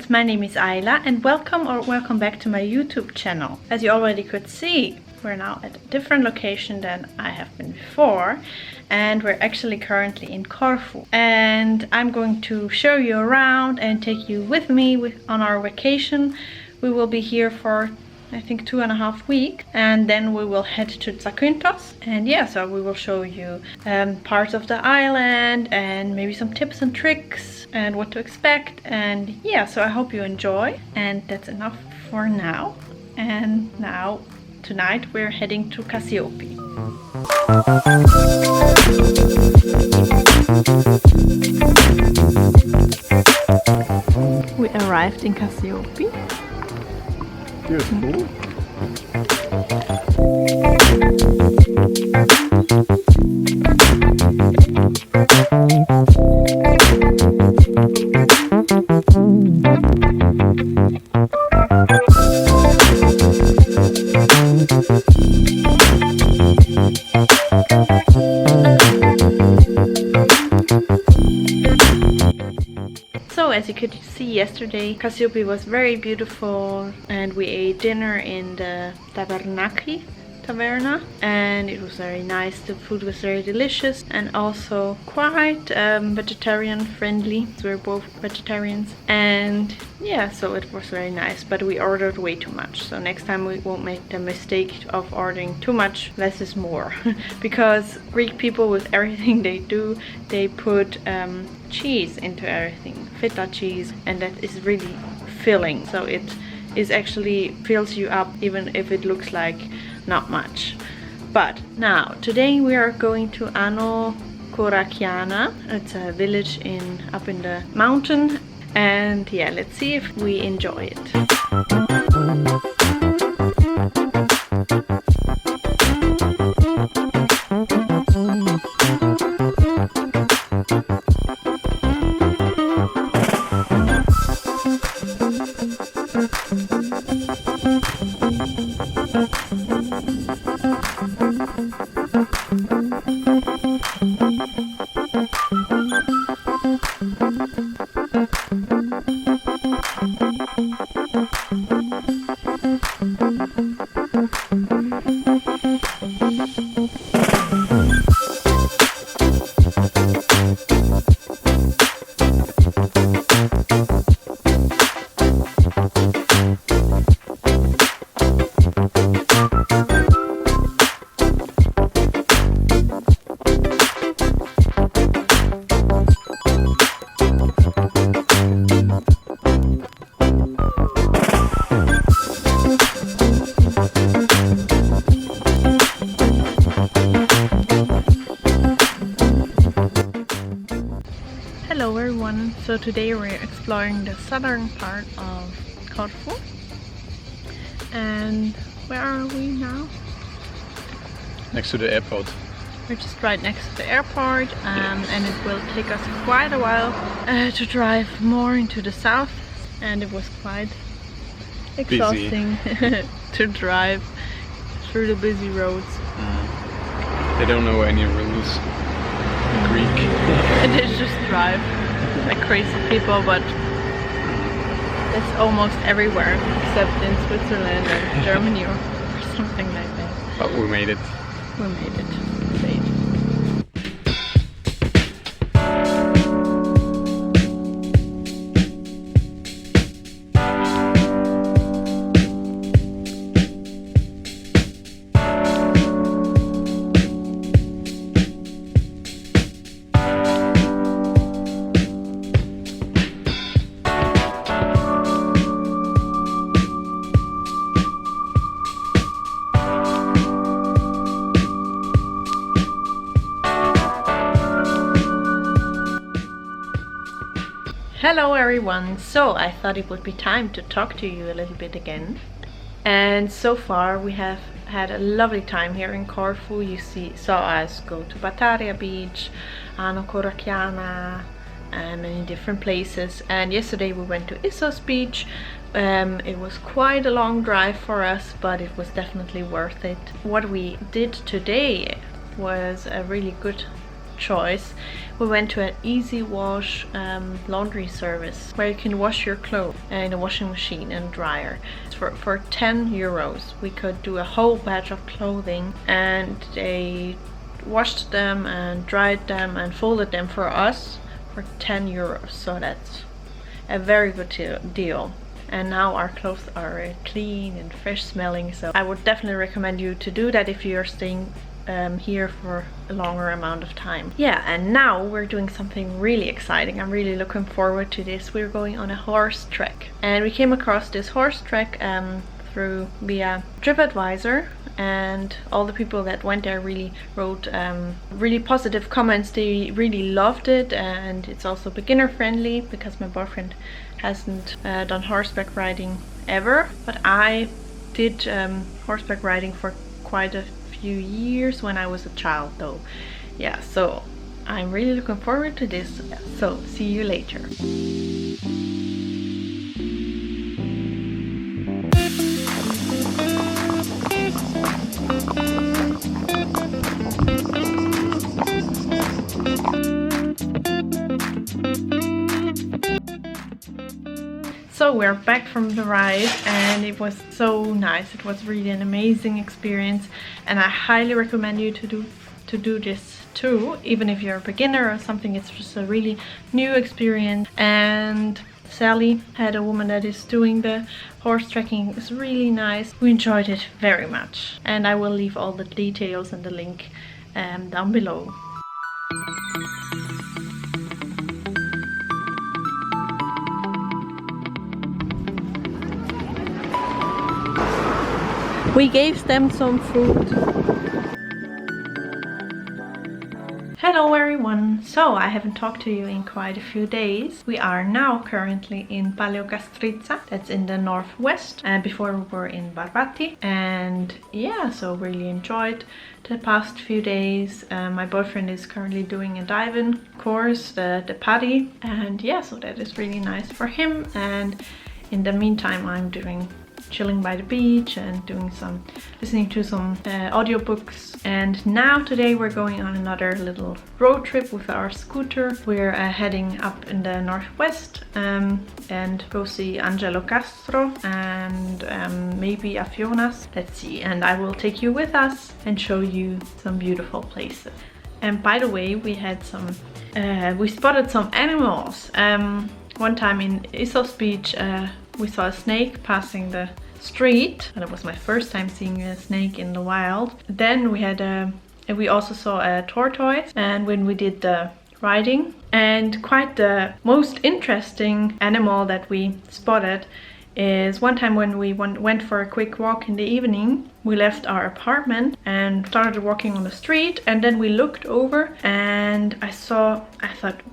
friends, my name is Ayla and welcome back to my YouTube channel. As you already could see, we're now at a different location than I have been before, and we're actually currently in Corfu. And I'm going to show you around and take you with me on our vacation. We will be here for I think 2.5 weeks, and then we will head to Zakynthos. And yeah, so we will show you parts of the island and maybe some tips and tricks and what to expect. And yeah, so I hope you enjoy, and that's enough for now. And now tonight we're heading to Cassiope. We arrived in Cassiope. Beautiful. So as you could see yesterday, Cassiope was very beautiful, and we ate dinner in the taverna, and it was very nice. The food was very delicious and also quite vegetarian friendly. We're both vegetarians, and yeah, so it was very nice, but we ordered way too much. So next time we won't make the mistake of ordering too much. Less is more. Because Greek people, with everything they do, they put cheese into everything, feta cheese, and that is really filling. So it is actually fills you up even if it looks like not much. But now today we are going to Ano Korakiana. It's a village up in the mountain, and yeah, let's see if we enjoy it. Hello everyone, so today we're exploring the southern part of Corfu. And where are we now? Next to the airport. We're just right next to the airport, and it will take us quite a while to drive more into the south, and it was quite exhausting to drive through the busy roads. They don't know any rules. Greek. And they just drive like crazy people, but it's almost everywhere except in Switzerland and Germany or something like that. But we made it. We made it. Safe. Hello everyone, so I thought it would be time to talk to you a little bit again. And so far we have had a lovely time here in Corfu. You saw us go to Bataria Beach, Ano Korakiana, and many different places. And yesterday we went to Issos Beach. It was quite a long drive for us, but it was definitely worth it. What we did today was a really good choice, we went to an easy wash laundry service where you can wash your clothes in a washing machine and dryer. For 10 euros we could do a whole batch of clothing, and they washed them and dried them and folded them for us for 10 euros. So that's a very good deal. And now our clothes are clean and fresh smelling, so I would definitely recommend you to do that if you're staying here for a longer amount of time. Yeah, and now we're doing something really exciting. I'm really looking forward to this. We're going on a horse trek, and we came across this horse trek via TripAdvisor, and all the people that went there really wrote really positive comments. They really loved it, and it's also beginner friendly because my boyfriend hasn't done horseback riding ever, but I did horseback riding for quite a few years when I was a child though. Yeah, so I'm really looking forward to this. So see you later. So we're back from the ride, and it was so nice. It was really an amazing experience, and I highly recommend you to do this too, even if you're a beginner or something. It's just a really new experience. And Sally, the woman that is doing the horse trekking, is really nice. We enjoyed it very much, and I will leave all the details and the link down below. We gave them some food. Hello everyone! So I haven't talked to you in quite a few days. We are now currently in Paleokastritsa, that's in the northwest, and before we were in Barbati. And yeah, so really enjoyed the past few days. My boyfriend is currently doing a diving course, the PADI, and yeah, so that is really nice for him. And in the meantime I'm chilling by the beach and listening to some audiobooks. And now today we're going on another little road trip with our scooter. We're heading up in the northwest and go see Angelo Castro and maybe Afionas. Let's see, and I will take you with us and show you some beautiful places. And by the way, we spotted some animals. One time in Issos Beach we saw a snake passing the street, and it was my first time seeing a snake in the wild. Then we also saw a tortoise, and when we did the riding. And quite the most interesting animal that we spotted is one time when we went for a quick walk in the evening. We left our apartment and started walking on the street, and then we looked over and I thought,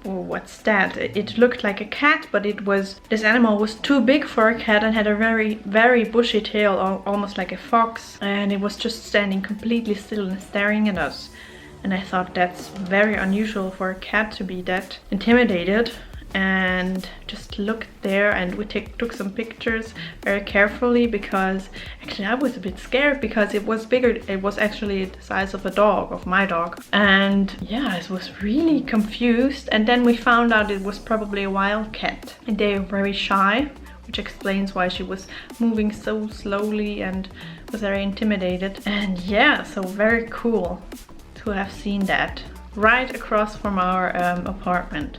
oh, what's that? It looked like a cat, but this animal was too big for a cat and had a very, very bushy tail, almost like a fox, and it was just standing completely still and staring at us. And I thought that's very unusual for a cat to be that intimidated. And just looked there, and we took some pictures very carefully, because actually I was a bit scared because it was bigger. It was actually the size of my dog. And yeah, I was really confused. And then we found out it was probably a wild cat, and they are very shy, which explains why she was moving so slowly and was very intimidated. And yeah, so very cool to have seen that right across from our apartment.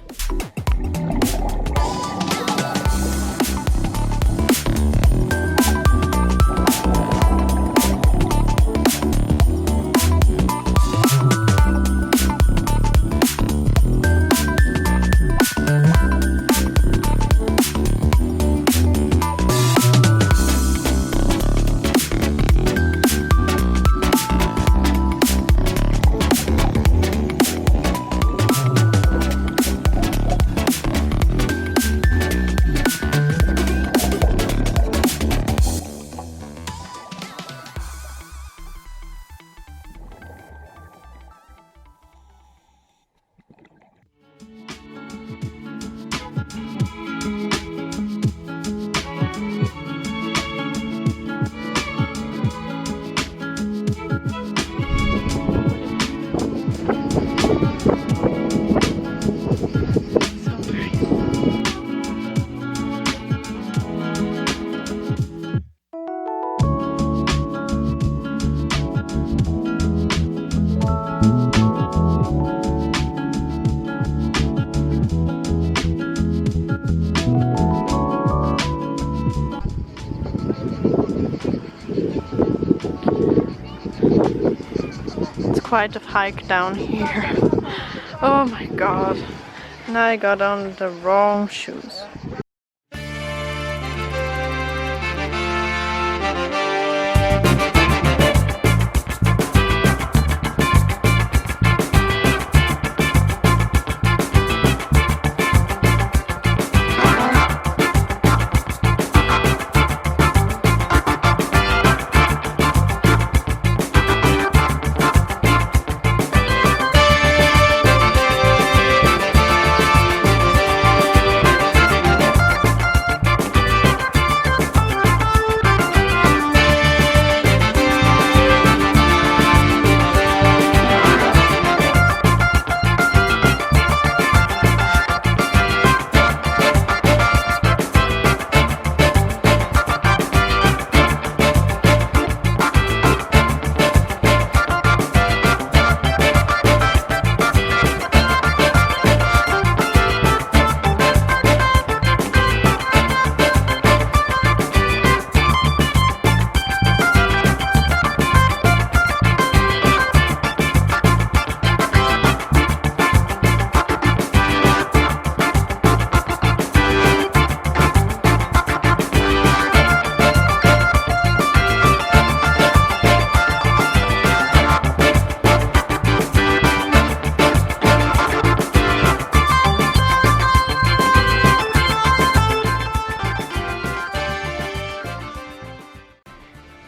quite a hike down here. Oh my god. And I got on the wrong shoes.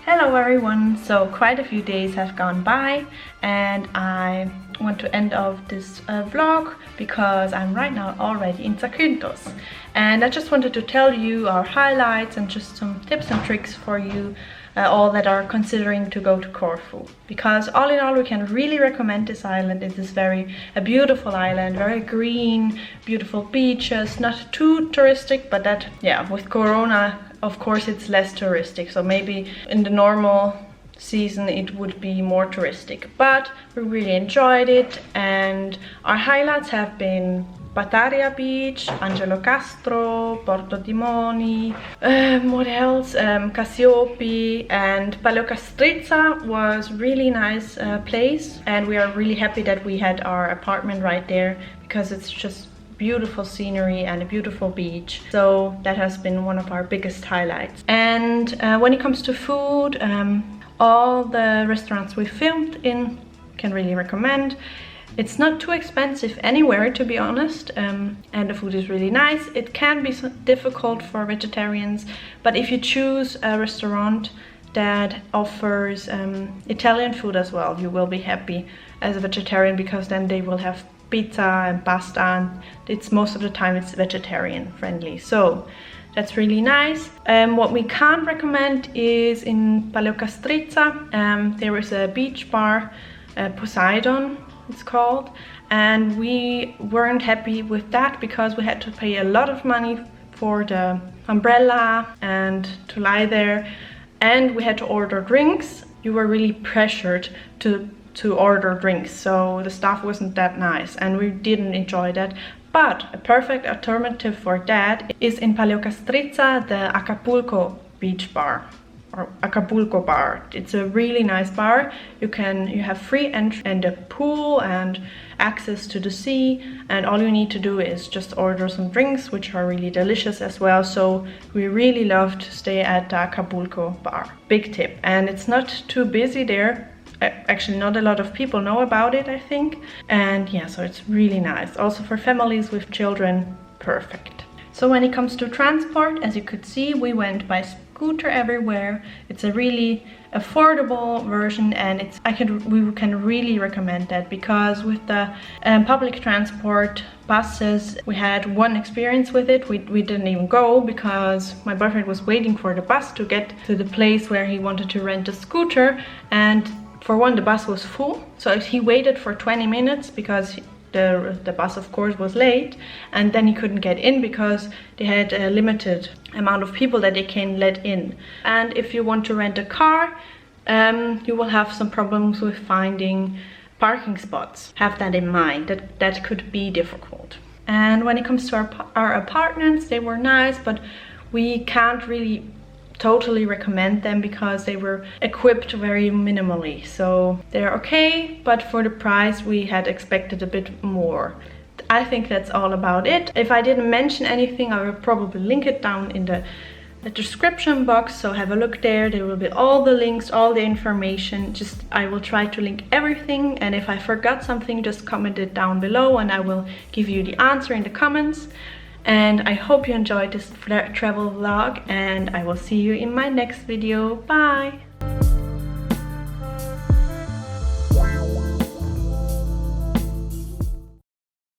Hello everyone, so quite a few days have gone by and I want to end off this vlog because I'm right now already in Zakynthos, and I just wanted to tell you our highlights and just some tips and tricks for you all that are considering to go to Corfu, because all in all we can really recommend this island. It is a beautiful island, very green, beautiful beaches, not too touristic, but that, yeah, with Corona of course it's less touristic, so maybe in the normal season it would be more touristic, but we really enjoyed it. And our highlights have been Bataria Beach, Angelo Castro, Porto Dimoni, what else, Cassiope, and Paleokastritsa was really nice place, and we are really happy that we had our apartment right there because it's just beautiful scenery and a beautiful beach, so that has been one of our biggest highlights. And when it comes to food, all the restaurants we filmed in can really recommend. It's not too expensive anywhere, to be honest, and the food is really nice. It can be difficult for vegetarians, but if you choose a restaurant that offers Italian food as well, you will be happy as a vegetarian, because then they will have pizza and pasta, and it's most of the time it's vegetarian friendly, so that's really nice. What we can't recommend is in Paleokastritsa. There is a beach bar, Poseidon it's called, and we weren't happy with that because we had to pay a lot of money for the umbrella and to lie there, and we had to order drinks. You were really pressured to order drinks, so the staff wasn't that nice and we didn't enjoy that. But a perfect alternative for that is in Paleokastritsa, the Acapulco beach bar, or Acapulco bar. It's a really nice bar. You have free entry and a pool and access to the sea, and all you need to do is just order some drinks, which are really delicious as well. So we really love to stay at the Acapulco bar. Big tip. And it's not too busy there. Actually, not a lot of people know about it, I think. And yeah, so it's really nice. Also for families with children, perfect. So when it comes to transport, as you could see, we went by scooter everywhere. It's a really affordable version, and we can really recommend that, because with the public transport buses, we had one experience with it. We didn't even go because my boyfriend was waiting for the bus to get to the place where he wanted to rent a scooter, and for one, the bus was full, so he waited for 20 minutes because the bus of course was late, and then he couldn't get in because they had a limited amount of people that they can let in. And if you want to rent a car, you will have some problems with finding parking spots. Have that in mind, that could be difficult. And when it comes to our apartments, they were nice, but we can't really totally recommend them because they were equipped very minimally. So they're okay, but for the price we had expected a bit more. I think that's all about it. If I didn't mention anything, I will probably link it down in the description box, so have a look there. There will be all the links, all the information. Just I will try to link everything, and if I forgot something, just comment it down below and I will give you the answer in the comments. And I hope you enjoyed this travel vlog, and I will see you in my next video. Bye!